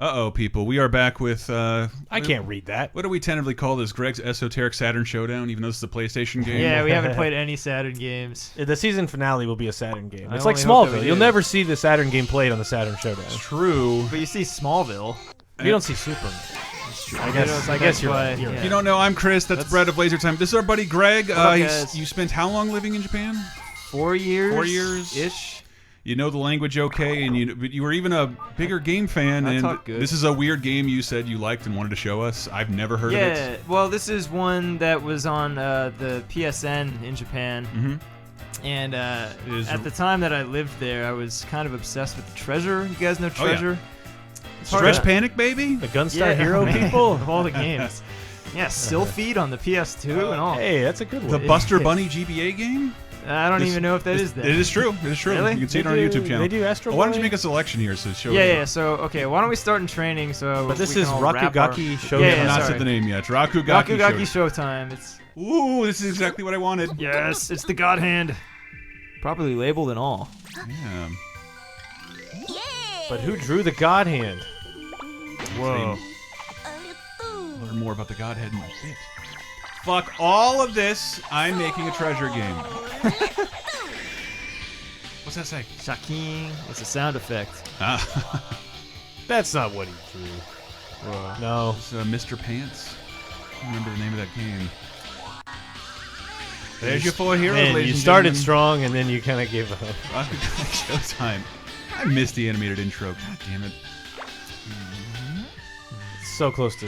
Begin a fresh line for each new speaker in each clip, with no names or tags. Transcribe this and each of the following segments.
Uh-oh, people. We are back with...
I can't read that.
What do we tentatively call this? Greg's Esoteric Saturn Showdown, even though this is a PlayStation game?
Yeah, we haven't played any Saturn games.
The season finale will be a Saturn game. It's
I
like
only hope that
Smallville.
it
You'll
is.
never see the Saturn game played on the Saturn Showdown.
True.
But you see Smallville.
You don't see Superman.
That's true.
I guess you're right.
You don't know, I'm Chris. That's Brett of Laser Time. This is our buddy Greg. You spent how long living in Japan?
4 years.
4 years?
Ish.
You know the language okay, and you were even a bigger game fan.
I
and
talk good.
This is a weird game you said you liked and wanted to show us. I've never heard of it.
Yeah, well, this is one that was on the PSN in Japan.
Mm-hmm.
And at the time that I lived there, I was kind of obsessed with Treasure. You guys know
Oh, yeah.
Treasure?
Stretch Panic, baby?
The Gunstar Hero people?
Of all the games. Yeah, Sylphid on the PS2 and all.
Hey, that's a good one.
The Buster Bunny GBA game?
I don't even know if that is there.
It is true. It is true.
Really?
You can see it on our YouTube channel.
They do Astro
Why don't you
Boy?
make a selection here so show
Yeah. So, okay, why don't we start in training? So,
But this
we
is
can all wrap
Rakugaki
our...
Showtime.
We have
Yeah,
not
sorry.
said the name yet. Rakugaki
Showtime. It's
Ooh, this is exactly what I wanted.
yes, it's the God Hand, properly labeled and all.
Yeah.
But who drew the God Hand?
Whoa. Learn more about the Godhead in a bit. Fuck all of this. I'm making a treasure game. What's that say?
Shaking. It's a sound effect.
That's not what he drew. No.
It's Mr. Pants. I don't remember the name of that game. There's your 4 heroes,
Man,
ladies
you
and
started
gentlemen.
strong and then you kind of gave up.
Rakugaki Showtime. I missed the animated intro. God damn it.
It's so close to,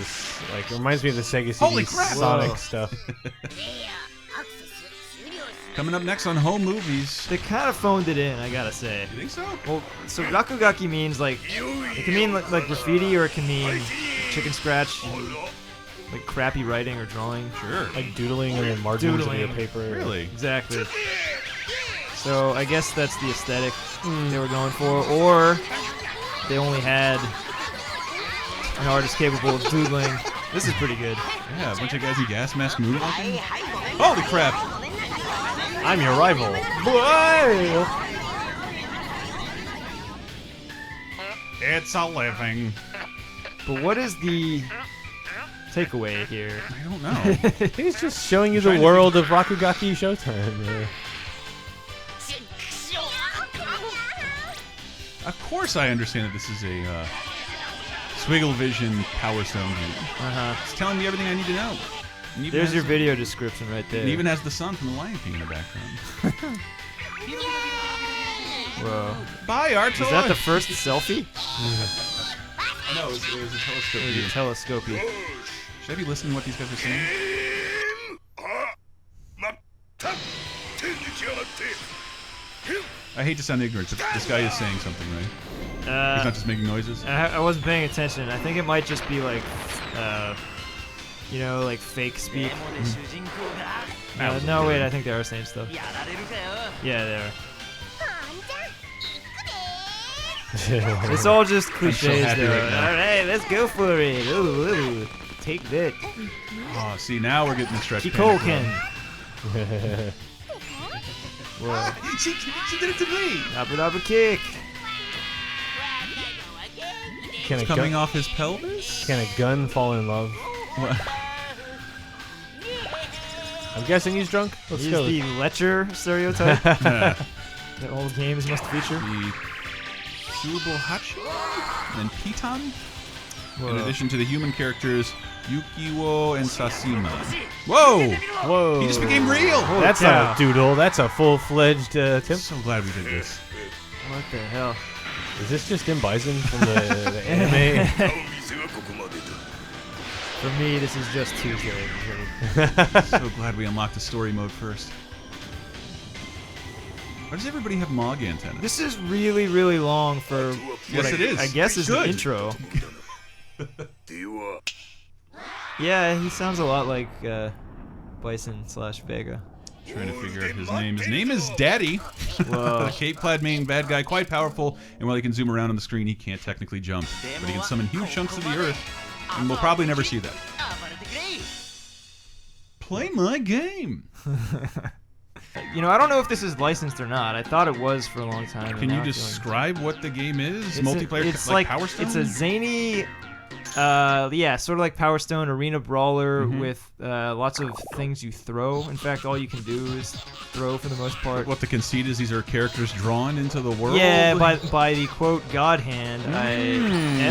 like, it reminds me of the Sega CD
Holy crap!
Sonic
Whoa.
stuff.
Coming up next on Home Movies.
They kind of phoned it in, I gotta say.
You think so?
Well, so Rakugaki means like it can mean like graffiti or it can mean chicken scratch, like crappy writing or drawing.
Sure.
Like doodling and then margins of your
Doodling.
paper.
Really?
Exactly. So I guess that's the aesthetic they were going for, or they only had an artist capable of doodling. This is pretty good.
Yeah, a bunch of guys in gas mask moonwalking. Holy crap!
I'm your rival.
It's a living.
But what is the takeaway here?
I don't know.
He's just showing you
Trying
the
to
world of Rakugaki Showtime.
Of course I understand that this is a Swiggle Vision Power Stone game. It's telling me everything I need to know. And even
There's
has-
your video description right there.
It even has the sun from the Lion King in the background.
Whoa.
Bye, Art.
Is that the first selfie?
No, it was a telescope.
Or
view.
the telescopy?
Should I be listening to what these guys are saying? I hate to sound ignorant, but this guy is saying something, right? He's not just making noises.
I wasn't paying attention. I think it might just be like, you know, like fake speak. No, wait, I think they are saying stuff. Yeah, they are. It's all just cliches,
happy
though.
right now.
All right, let's go for it. Ooh, take that.
Oh, see, now we're getting the stretch.
Kikoken.
panic.
Whoa.
She did it to me.
Dabba kick.
Can a,
It's coming
gun,
off his pelvis.
can a gun fall in love?
What?
I'm guessing he's drunk. Let's
He's
go.
the lecher stereotype that all games must feature.
The Subohachi and Pitan, in
Whoa.
addition to the human characters Yukiwo and Sasima. Whoa!
Whoa.
He just became real!
That's
cow.
not a doodle. That's a full-fledged
I'm
Tim.
so glad we did this.
What the hell?
Is this just Tim Bison from the anime?
For me, this is just Tuesday.
So glad we unlocked the story mode first. Why does everybody have Mog antennas?
This is really, really long for
Yes,
what
it is.
I guess is the
Good.
intro. Yeah, he sounds a lot like Bison/Vega.
Trying to figure out his name. His name is Daddy.
Whoa.
The cape-clad main bad guy, quite powerful, and while he can zoom around on the screen, he can't technically jump. But he can summon huge chunks of the earth, and we'll probably never see that. Play my game.
You know, I don't know if this is licensed or not. I thought it was for a long time.
Can you describe what the game is? Multiplayer,
it's
like Power Stone?
It's a zany, yeah, sort of like Power Stone arena brawler with lots of things you throw. In fact, all you can do is throw for the most part.
What the conceit is, these are characters drawn into the world?
Yeah, by the quote God hand.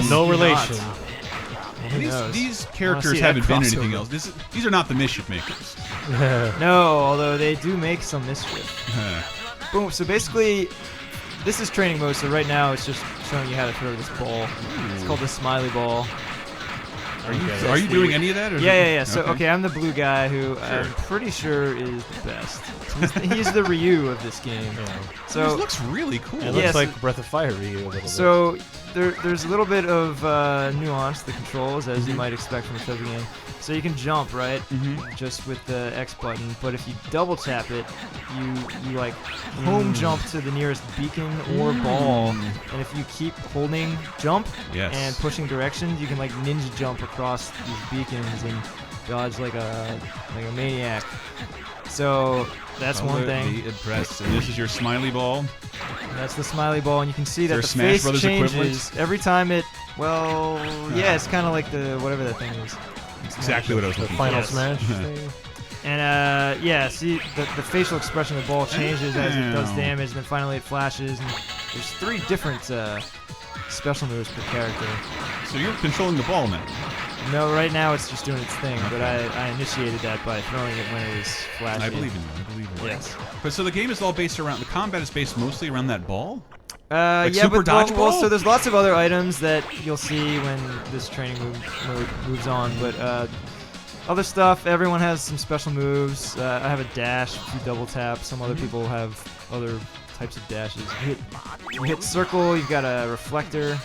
No relation.
These characters haven't been anything else. These are not the Mischief Makers.
No, although they do make some mischief. Boom. So basically, this is training mode. So right now, it's just showing you how to throw this ball. It's called the Smiley Ball.
Are you doing any of that? Or
Yeah. So okay, I'm the blue guy who I'm pretty sure is the best. He's the Ryu of this game. So
this looks really cool.
It looks like Breath of Fire Ryu a little bit.
So there's a little bit of nuance to the controls, as you might expect from a treasure game. So you can jump, right? Just with the X button. But if you double tap it, you like home jump to the nearest beacon or ball. And if you keep holding jump and pushing directions, you can like ninja jump across these beacons and dodge like a maniac. So that's one thing.
Be impressed. And this is your Smiley Ball.
That's the Smiley Ball, and you can see that the
Smash
face
Brothers
changes
equivalent?
every time it. Well, yeah, it's kind of like the whatever that thing is.
It's exactly what I was looking for.
Final Smash thing.
And yeah, see the facial expression of the ball changes as it does damage, and then finally it flashes. And there's 3 different special moves per character.
So you're controlling the ball now.
No, right now it's just doing its thing, but I initiated that by throwing it when it was flashing.
I believe in you.
Yes.
But so the game is all based around, the combat is based mostly around that ball?
Yeah,
Super
but
Dodgeball?
so there's lots of other items that you'll see when this training mode moves on, but other stuff, everyone has some special moves. I have a dash, if you double tap. Some other people have other types of dashes. You hit circle, you've got a reflector.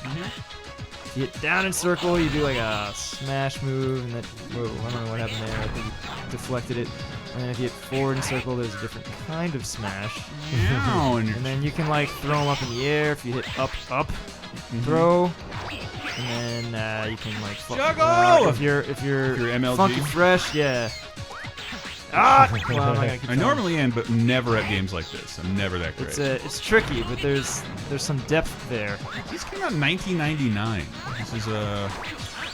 You hit down in circle, you do like a smash move, and then, whoa, I don't know what happened there. I think you deflected it. And then if you hit forward in circle, there's a different kind of smash. And then you can like throw them up in the air. If you hit up, throw. And then you can like
Juggle!
if you're
MLG.
funky fresh, yeah. Well, I'm not gonna keep
I
telling.
normally am, but never at games like this. I'm never that great.
It's tricky, but there's some depth there.
This came out in 1999. This is a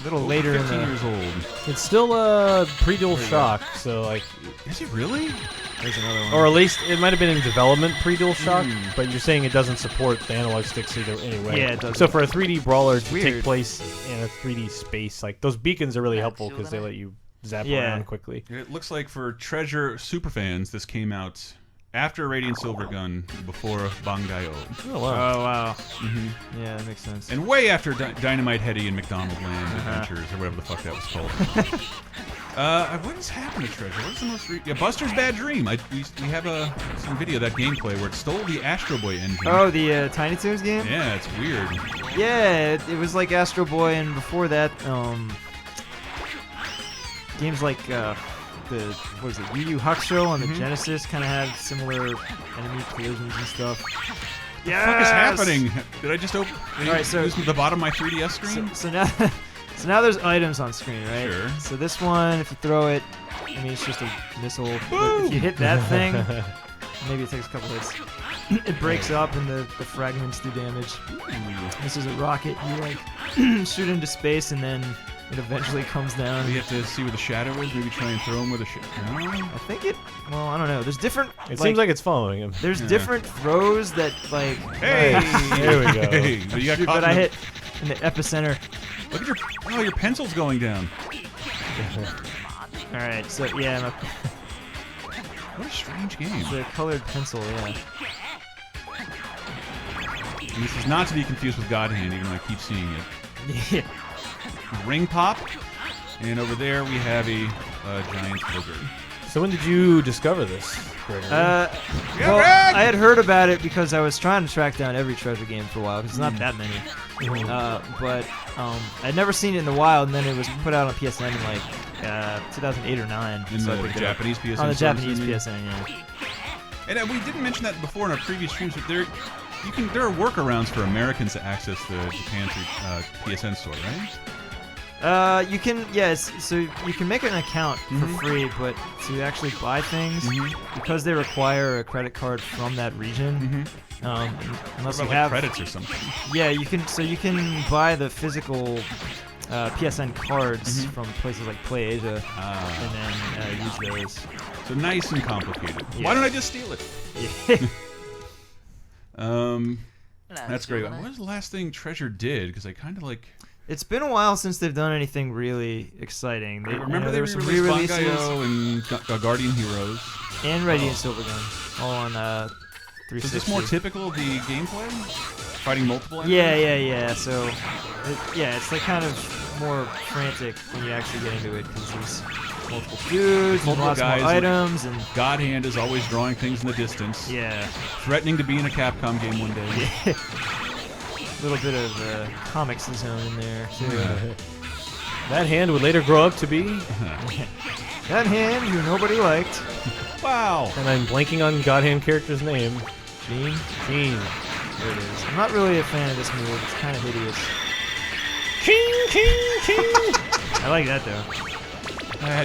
little later
15
in the.
years old.
It's still pre-Dual Shock, so like.
Is it really?
There's another one.
Or at least it might have been in development pre-Dual Shock, but you're saying it doesn't support the analog sticks either anyway.
Yeah, it doesn't.
So for a 3D brawler to
Weird.
take place in a 3D space, like those beacons are really helpful because they let you zap around quickly.
It looks like for Treasure superfans, this came out after Radiant Silver Gun, before Bangai-O.
Oh wow!
Oh wow! Yeah, that makes sense.
And way after Dynamite Heady and McDonald Land Adventures, or whatever the fuck that was called. What has happened to Treasure? What is the most Buster's Bad Dream. We have some video of that gameplay where it stole the Astro Boy engine.
Oh, the Tiny Toons game?
Yeah, it's weird.
Yeah, it was like Astro Boy, and before that, games like what is it, Yu Yu Hakusho on the Genesis kind of had similar enemy collisions and stuff.
Yeah. What the fuck is happening? Did I just open?
Alright, so
the bottom of my 3DS screen?
So now, so now there's items on screen, right?
Sure.
So this one, if you throw it, I mean it's just a missile. But if you hit that thing, maybe it takes a couple hits. It breaks up and the fragments do damage. This is a rocket. You like shoot into space and then it eventually comes down.
You have to see where the shadow is. Maybe try and throw him with a shadow. No?
I think it. Well, I don't know. There's different.
It seems like it's following him.
There's different throws that like.
Hey,
there we go.
Hey, you got
Shoot,
caught
but I hit in the epicenter.
Look at your pencil's going down.
All right, so yeah,
What a strange game.
it's a colored pencil. Yeah.
And this is not to be confused with God Hand, even though I keep seeing it.
Yeah.
Ring Pop, and over there we have a giant lizard.
So when did you discover this, Gregory?
Well,
Greg!
I had heard about it because I was trying to track down every treasure game for a while because it's not that many. But I'd never seen it in the wild, and then it was put out on PSN in like 2008 or 9.
In
so I
the
picked it up.
Japanese PSN.
On the Japanese
service,
PSN, yeah.
And we didn't mention that before in our previous streams, but there are workarounds for Americans to access the Japan PSN store, right?
You can, yes. So you can make an account for free, but to actually buy things, because they require a credit card from that region, unless you have
credits or something.
Yeah, you can. So you can buy the physical PSN cards from places like PlayAsia, and then use those.
So nice and complicated.
Yeah.
Why don't I just steal it?
Yeah.
That's great. What was the last thing Treasure did? Because I kind of like.
It's been a while since they've done anything really exciting.
Remember they
there were some
re-released
re-releases
Bangai-O and Guardian Heroes.
and Radiant Silvergun, all on 360.
So is this more typical of the gameplay? Fighting multiple enemies?
Yeah. So, it's like kind of more frantic when you actually get into it because there's multiple dudes,
Multiple
lots
guys
more items, and
God Hand is always drawing things in the distance.
yeah.
Threatening to be in a Capcom game one day.
Yeah. A little bit of comics zone in there too.
That hand would later grow up to be.
That hand who nobody liked.
Wow.
And I'm blanking on God Hand character's name.
Gene.
Gene.
There it is. I'm not really a fan of this move. It's kind of hideous.
King.
I like that though.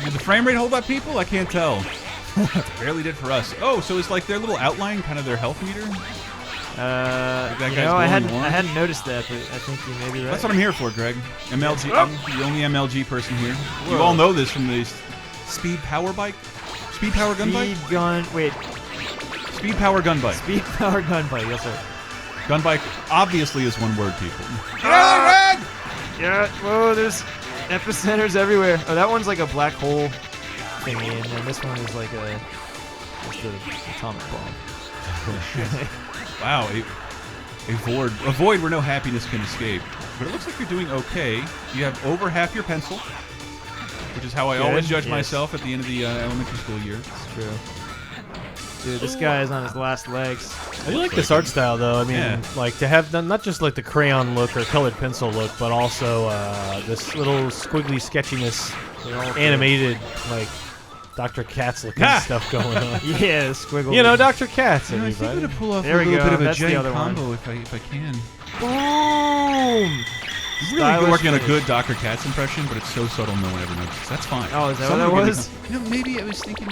Did the frame rate hold up, people? I can't tell. Barely did for us. Oh, so it's like their little outline, kind of their health meter? That guy's
I
glowing orange?
hadn't noticed that, but I think you may be right.
That's what I'm here for, Greg. MLG. I'm the only MLG person here. You all know this from the Speed Power Bike? Speed Power Gun Bike? Speed Power Gun Bike.
Speed Power Gun Bike, yes sir.
Gun Bike obviously is one word, people.
Yeah, whoa, there's epicenters everywhere. Oh, that one's like a black hole thingy, and then this one is like just the atomic bomb.
Wow, a void where no happiness can escape. But it looks like you're doing okay. You have over half your pencil, which is how I always judge myself at the end of the elementary school year.
It's true. Dude, this guy is on his last legs.
I do like this art style, though. I mean, like to have not just like the crayon look or colored pencil look, but also this little squiggly sketchiness, animated, like Dr. Katz looking stuff going on.
Yeah, squiggle.
You know, Dr. Katz.
I think I'm gonna pull off
There
a
we
little
go.
bit of a
That's the
giant
other one.
combo if I can.
Boom!
I'm really working on a good Dr. Katz impression, but it's so subtle no one ever notices. That's fine.
Oh, is that what that was?
Maybe I was thinking.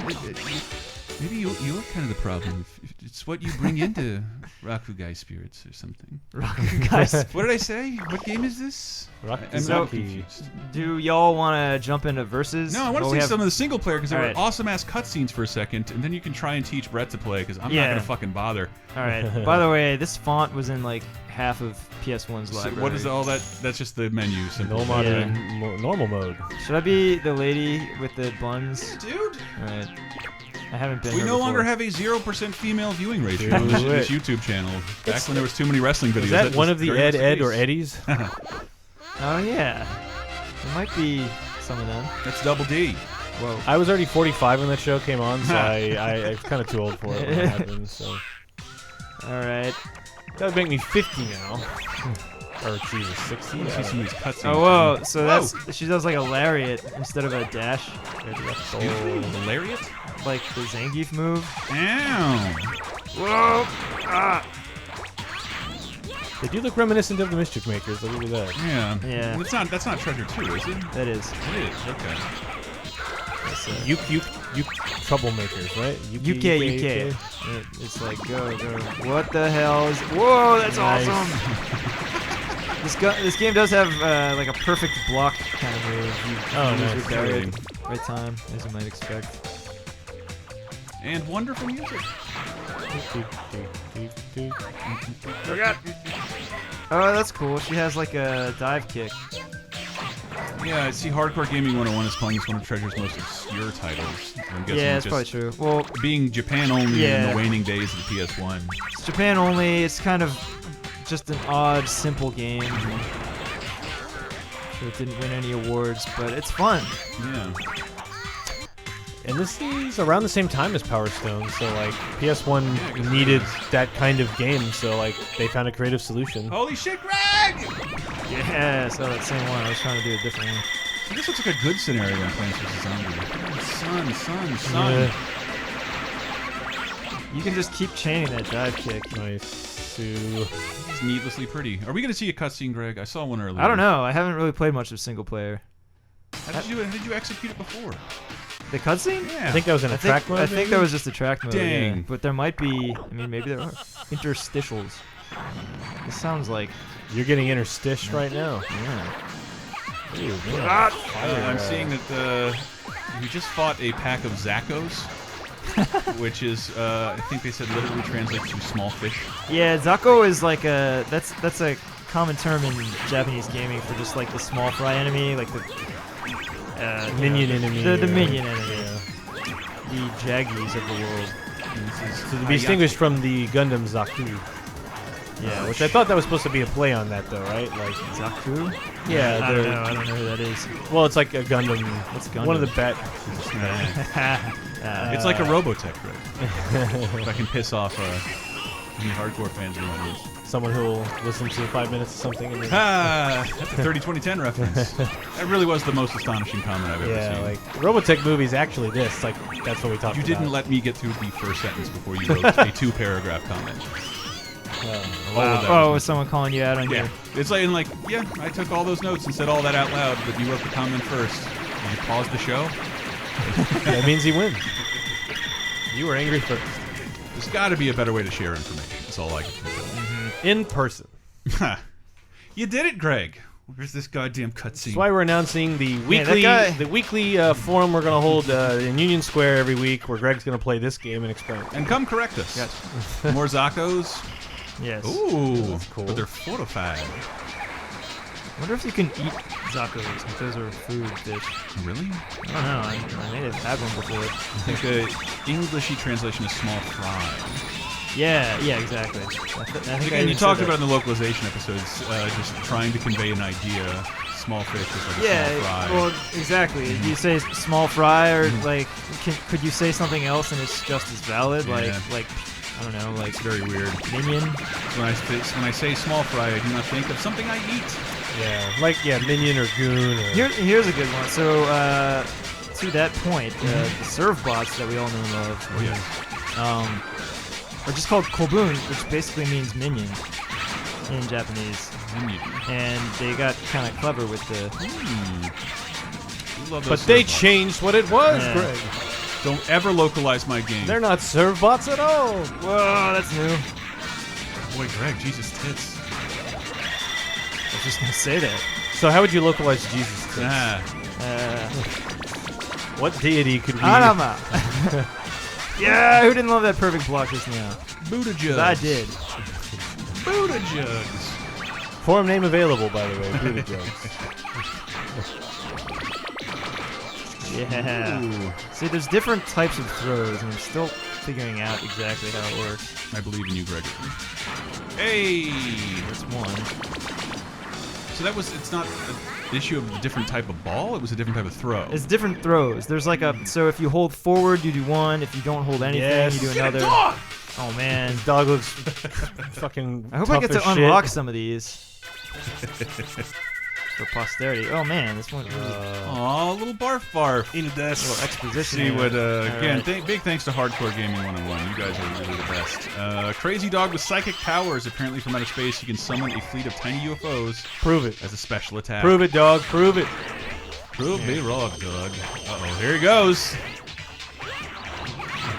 Maybe you're kind of the problem. It's what you bring into Rakugaki spirits or something.
Rakugaki.
What did I say? What game is this? I'm
So-
confused.
Do y'all want to jump into verses?
No, I want to see some of the single player because there were
Alright.
awesome ass cutscenes for a second, and then you can try and teach Brett to play because I'm not
Yeah.
gonna fucking bother.
All right. By the way, this font was in like half of PS1's
So
library.
what is all that? That's just the menu. Simple.
Normal mode.
Should I be the lady with the buns?
Dude.
All right. I haven't been.
We
here
no longer
before.
have a 0% female viewing ratio
Do
on this
it.
YouTube channel. Back when there was too many wrestling videos.
Is that one
was
of the
very much
Ed
case.
or Eddies?
Oh yeah. There might be some of them.
That's Double D.
Whoa.
I was already 45 when that show came on, so I was kind of too old for it when it happened. So
All right.
that would make me 50 now. Or Jesus, 60.
See some of these cutscenes.
Oh whoa. So she does like a lariat instead of a dash.
Excuse me? The lariat?
Like the Zangief move.
Ow.
Whoa. Ah.
They do look reminiscent of the Mischief Makers. Look at that.
Yeah.
Yeah.
That's not Treasure 2, is it?
That is.
It is. Okay.
You troublemakers, right?
UK. It's like go. What the hell is? Whoa, that's
Nice.
awesome. This game does have like a perfect block kind of move. You use your barrier at the right time, as you might expect.
And wonderful music.
Oh, that's cool. She has like a dive kick.
Yeah, I see Hardcore Gaming 101 is calling this one of Treasure's most obscure titles. I'm guessing
Yeah, it's
just
probably true. Well,
being Japan only in
Yeah.
the waning days of the PS1.
it's Japan only. It's kind of just an odd, simple game. Sure, it didn't win any awards, but it's fun.
Yeah.
And this is around the same time as Power Stone, so like PS1 needed that kind of game, so like they found a creative solution.
Holy shit, Greg!
Yeah, so that same one. I was trying to do a different one.
This looks like a good scenario in Plants vs. Zombie. Sun.
Yeah.
You can just keep chaining that dive kick.
Nice.
It's needlessly pretty. Are we going to see a cutscene, Greg? I saw one earlier.
I don't know. I haven't really played much of single player.
How did you execute it before?
The cutscene?
Yeah.
I think that was in a track mode.
I think that was just a track mode.
Dang.
Yeah. But there might be. I mean, maybe there are interstitials. This sounds like.
You're getting interstitched right now.
Yeah.
Ew, man. Fire,
I'm seeing that we just fought a pack of Zakkos, which is, I think they said literally translates to small fish.
Yeah, Zakko is like a. That's a common term in Japanese gaming for just like the small fry enemy, like the.
Minion enemy.
The minion enemy. The Jaggies of the world.
So to be distinguished from the Gundam Zaku. Yeah, which I thought that was supposed to be a play on that, though, right? Like
Zaku?
Yeah,
I don't know who that is.
Well, it's like a Gundam.
What's Gundam?
One of the bat.
It's like a Robotech, right? If I can piss off any hardcore fans of the audience.
Someone who will listen to 5 minutes of something. And
That's a 30-20-10 reference. That really was the most astonishing comment I've ever seen.
Like Robotech movies actually this. Like that's what we talked about.
You didn't let me get through the first sentence before you wrote a 2-paragraph comment.
Wow. Oh, was someone calling you out on
Yeah. It's like, yeah, I took all those notes and said all that out loud, but you wrote the comment first. Did you pause the show?
That means he wins. You were angry first.
There's got to be a better way to share information. That's all I can think of.
In person.
You did it, Greg. Where's this goddamn cutscene?
That's why we're announcing the weekly forum we're going to hold in Union Square every week, where Greg's going to play this game and experiment.
And come correct us.
Yes.
More Zakkos.
Yes.
Ooh,
that's cool.
But they're fortified.
I wonder if you can eat Zakkos, if those are food fish.
Really?
I don't know. I may have had one before.
I think the Englishy translation is small fry.
Yeah, exactly. I think
And you talked about in the localization episodes, just trying to convey an idea. Small fish is like a small fry.
Well, exactly. You say small fry, or like, could you say something else and it's just as valid?
Yeah.
Like I don't know, like
it's very weird.
Minion.
When I say small fry, I do not think of something I eat.
Yeah, Minion or Goon. Or...
Here's a good one. So to that point, the serve bots that we all know and love.
Oh yeah.
Are just called Kobun, which basically means minion in Japanese.
Minion.
And they got kind of clever with the.
But they changed what it was, Greg.
Don't ever localize my game.
They're not serve bots at all.
Whoa, that's new.
Boy, Greg, Jesus tits.
I was just gonna say that.
So how would you localize Jesus tits? What deity could we...
Anama. Yeah, who didn't love that perfect block just now?
Buddha Jugs.
I did.
Buddha Jugs.
Forum name available, by the way. Buddha Jugs.
Yeah.
Ooh.
See, there's different types of throws, and I'm still figuring out exactly how it works.
I believe in you, Gregory. Hey!
That's one.
So that was, it's not an issue of a different type of ball, it was a different type of throw.
It's different throws. There's like a, so if you hold forward, you do one. If you don't hold anything, you do another.
Dog!
Oh, man.
This dog looks fucking
I hope
tough
I get to
as
unlock
shit.
some of these. For posterity. Oh, man, this one.
Aw, little barf barf.
Eat a desk.
Little exposition.
See what, again,
right.
big thanks to Hardcore Gaming 101. You guys are really the best. Crazy dog with psychic powers. Apparently from outer space, you can summon a fleet of tiny UFOs.
Prove it.
As a special attack.
Prove it, dog. Prove it.
Prove me wrong, dog. Uh-oh, here he goes.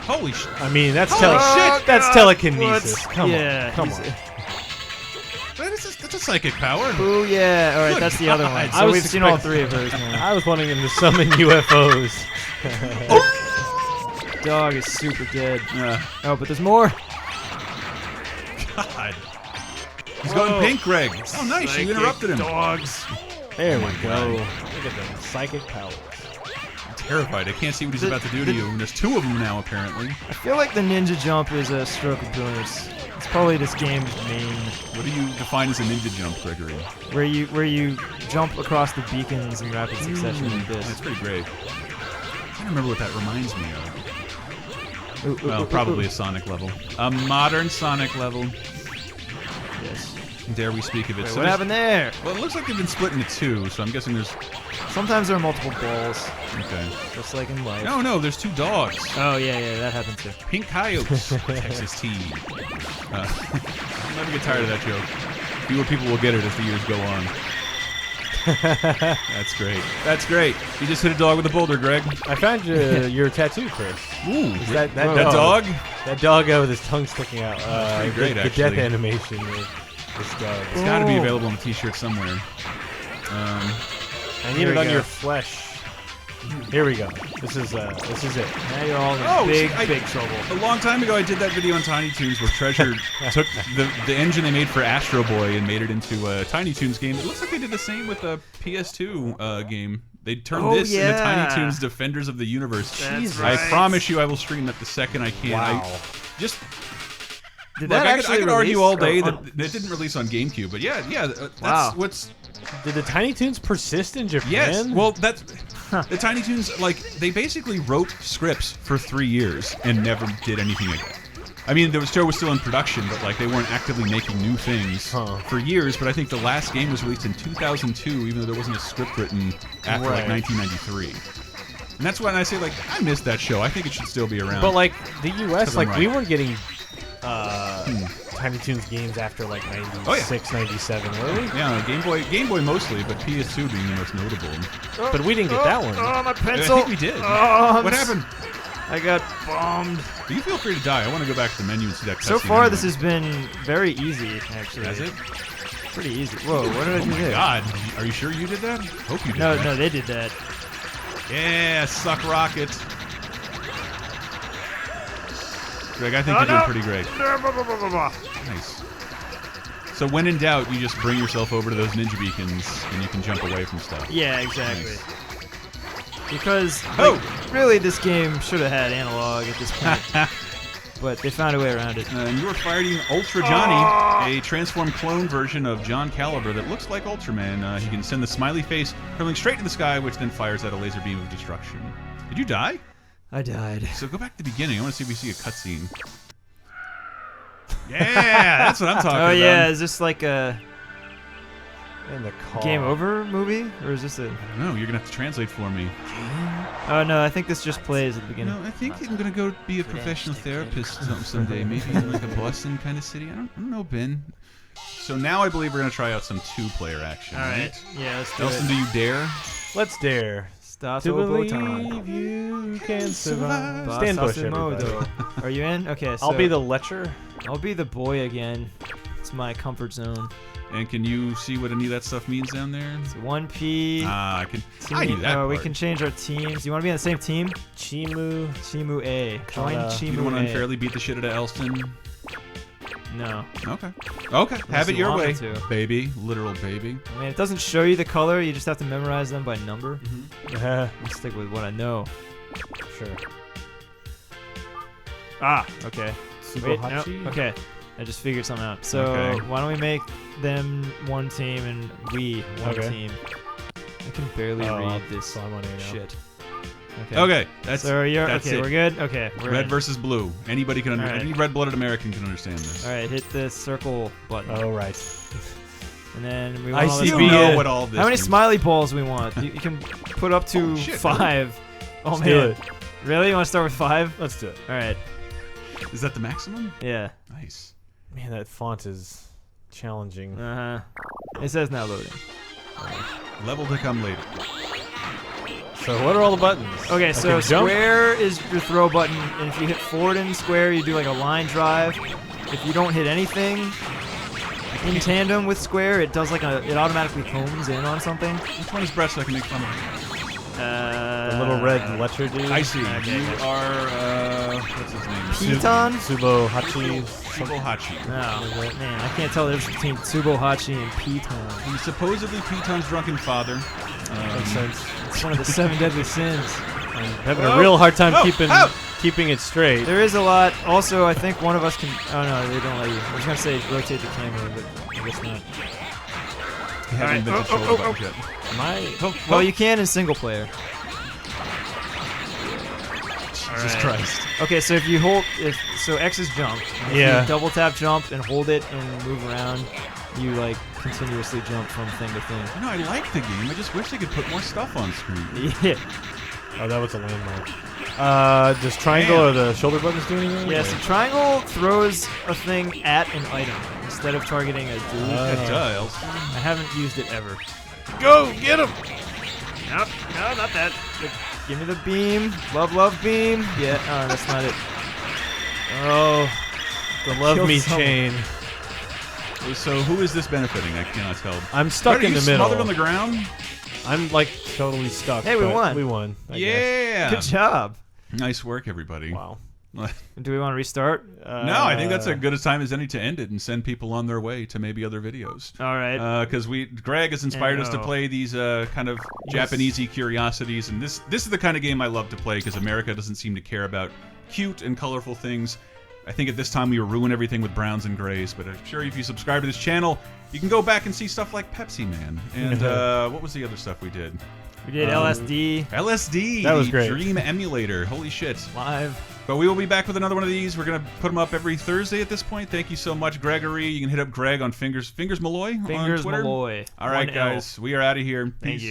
Holy shit.
I mean, that's
shit,
that's telekinesis.
What?
Come
Yeah,
on. Come on.
That's a psychic power.
Oh, yeah. All right,
Good
that's the other one.
God.
So
I was
we've seen all three of hers now.
I was wanting him to summon UFOs.
Dog is super dead.
Yeah.
Oh, but there's more.
God. He's going pink, Greg. Oh, nice. You interrupted him.
Dogs.
There we
my
go.
God.
Look at them. Psychic powers.
I'm terrified. I can't see what he's about to do to you. And there's two of them now, apparently.
I feel like the ninja jump is a stroke of brilliance. It's probably this game's main.
What do you define as a ninja jump, Gregory?
Where you jump across the beacons in rapid succession like this.
That's pretty great. I can't remember what that reminds me of. Well, probably a Sonic level. A modern Sonic level.
Yes.
Dare we speak of it.
Wait,
So
what happened there?
Well, it looks like they've been split into two, so I'm guessing there's...
Sometimes there are multiple balls,
Okay.
just like in life.
No, there's two dogs.
Oh, yeah, that happens too.
Pink coyotes. Texas tea. I'll never get tired of that joke. Fewer people will get it as the years go on. That's great. That's great. You just hit a dog with a boulder, Greg.
I found your tattoo, Chris.
Ooh,
Is that
dog?
That dog with his tongue sticking out.
Pretty great,
the
actually.
death animation of this dog.
It's got to be available on a T-shirt somewhere.
I need it on your flesh. Here we go. This is it.
Now you're all in big trouble.
A long time ago, I did that video on Tiny Toons where Treasure took the engine they made for Astro Boy and made it into a Tiny Toons game. It looks like they did the same with a PS2 game. They turned this into Tiny Toons Defenders of the Universe.
That's
I
right.
promise you I will stream that the second I can.
Wow.
Did
Look,
that
I
actually
could argue
release
all day
on-
that it didn't release on GameCube, but that's
Wow.
what's...
Did the Tiny Toons persist in Japan?
Yes. Well, that's the Tiny Toons. Like they basically wrote scripts for 3 years and never did anything again. I mean, the show was still in production, but like they weren't actively making new things for years. But I think the last game was released in 2002, even though there wasn't a script written after like 1993. And that's why I say like I missed that show. I think it should still be around.
But like the U.S., like
right.
we weren't getting Tiny Toons games after like 96, 97, were we?
Yeah, Game Boy mostly, but PS2 being the most notable.
But we didn't get that one.
Oh, my
I
pencil!
think we did.
Oh,
What happened?
I got bombed.
You feel free to die. I want to go back to the menu and see that.
So
cutscene
far,
anyway.
this has been very easy, actually.
Has it?
Pretty easy. Whoa, what did I
Oh
do
my
there?
God! Are you sure you did that? Hope you did.
No,
that.
no, they did that.
Yeah, suck rocket. Greg, I think you're doing pretty great. Nice. So when in doubt, you just bring yourself over to those ninja beacons and you can jump away from stuff.
Yeah, exactly.
Nice.
Because like, really, this game should have had analog at this point, but they found a way around it.
And you were fighting Ultra Johnny, a transformed clone version of John Caliber that looks like Ultraman. He can send the smiley face hurling straight to the sky, which then fires out a laser beam of destruction. Did you die?
I died.
So go back to the beginning. I want to see if we see a cutscene. Yeah, that's what I'm talking about.
Oh yeah, is this like a
In the car.
game over movie, or is this a?
No, you're gonna have to translate for me.
Oh no, I think this just plays at the beginning.
No, I think I'm gonna go be a professional therapist someday, maybe in like a Boston kind of city. I don't know, Ben. So now I believe we're gonna try out some two-player action.
All right, yeah, let's do
Nelson,
it.
do you dare?
Let's dare.
Start
To believe
Botan.
you can survive. Stand push, everybody.
Basasimodo. Are you in? Okay, so
I'll be the lecher.
I'll be the boy again. It's my comfort zone.
And can you see what any of that stuff means down there?
So 1P.
I can. I knew that
we
part.
can change our teams. You want to be on the same team?
Chimu.
Chimu A. Join Chimu
You don't want to
A.
unfairly beat the shit out of Elston?
No.
Okay. Okay. Have it
you
your
want
way,
me to.
baby. Literal baby.
I mean, it doesn't show you the color. You just have to memorize them by number.
Yeah,
I'll stick with what I know.
sure.
Ah, okay. Wait, no,
Subohachi?
okay. I just figured something out. So
Okay.
why don't we make them one team and we one
Okay.
team? I can barely read this
so I'm on A now.
shit.
Okay. That's
So you're
that's
okay.
it.
We're good. Okay, we're
Red
in.
versus blue. Anybody can
All right.
any red-blooded American can understand this.
All right, hit the circle button,
Oh, right.
and then we
I
want all
see
this-
You
be
know
it.
what all this
How many
means.
smiley balls we want? You can put up to
Oh, shit,
5. Oh
Let's
man,
do it.
really? You want to start with 5?
Let's do it.
All right.
Is that the maximum?
Yeah.
Nice.
Man, that font is challenging.
Uh huh. It says not loading.
Level to come later.
So what are all the buttons?
Okay,
I
so
can jump?
square is your throw button, and if you hit forward and square, you do like a line drive. If you don't hit anything in tandem with square, it does like it automatically homes in on something.
Which one is Brett so I can make fun of him?
The little red lecher dude.
I see.
Okay,
You
gotcha.
are, what's his name?
Piton?
Subohachi.
Subohachi.
No, man, I can't tell the difference between Tsubohachi and Piton.
He's supposedly Piton's drunken father.
Makes sense.
It's one of the 7 deadly sins.
I'm having a real hard time
Oh!
keeping it straight.
There is a lot. Also, I think one of us can. Oh no, they don't let you. I was gonna say rotate the camera, but I guess not.
You haven't been to shoulder buttons yet.
Am I?
Well, you can in single player.
Jesus Christ.
Okay, so if you hold, so X is jump. And if
Yeah.
you double tap jump and hold it and move around, you like continuously jump from thing to thing.
You know, I like the game. I just wish they could put more stuff on screen.
Yeah.
Oh, that was a landmark. Does triangle or the shoulder buttons do anything?
Yeah. So triangle throws a thing at an item instead of targeting a dude.
It does.
I haven't used it ever.
Go, get him!
Nope, no, not that. Give me the beam. Love beam. Yeah, oh, that's not it.
Oh, the love
Killed
me
someone.
chain.
So who is this benefiting? I cannot tell.
I'm stuck in the middle.
Smothered on the ground?
I'm like totally stuck.
Hey, we
but
won.
We won. I guess.
Yeah.
Good job.
Nice work, everybody.
Wow.
Do we want to restart?
No, I think that's as good a time as any to end it and send people on their way to maybe other videos.
All right.
Because Greg has inspired us to play these kind of Japanesey curiosities, and this is the kind of game I love to play because America doesn't seem to care about cute and colorful things. I think at this time we ruin everything with browns and grays, but I'm sure if you subscribe to this channel, you can go back and see stuff like Pepsi Man and what was the other stuff we did?
We did LSD.
LSD.
That was
the
great.
Dream Emulator. Holy shit.
Live.
But we will be back with another one of these. We're going to put them up every Thursday at this point. Thank you so much, Gregory. You can hit up Greg on Fingers Malloy on
Fingers
Twitter.
Malloy.
All right,
1L.
guys. We are out of here.
Thank
Peace.
you.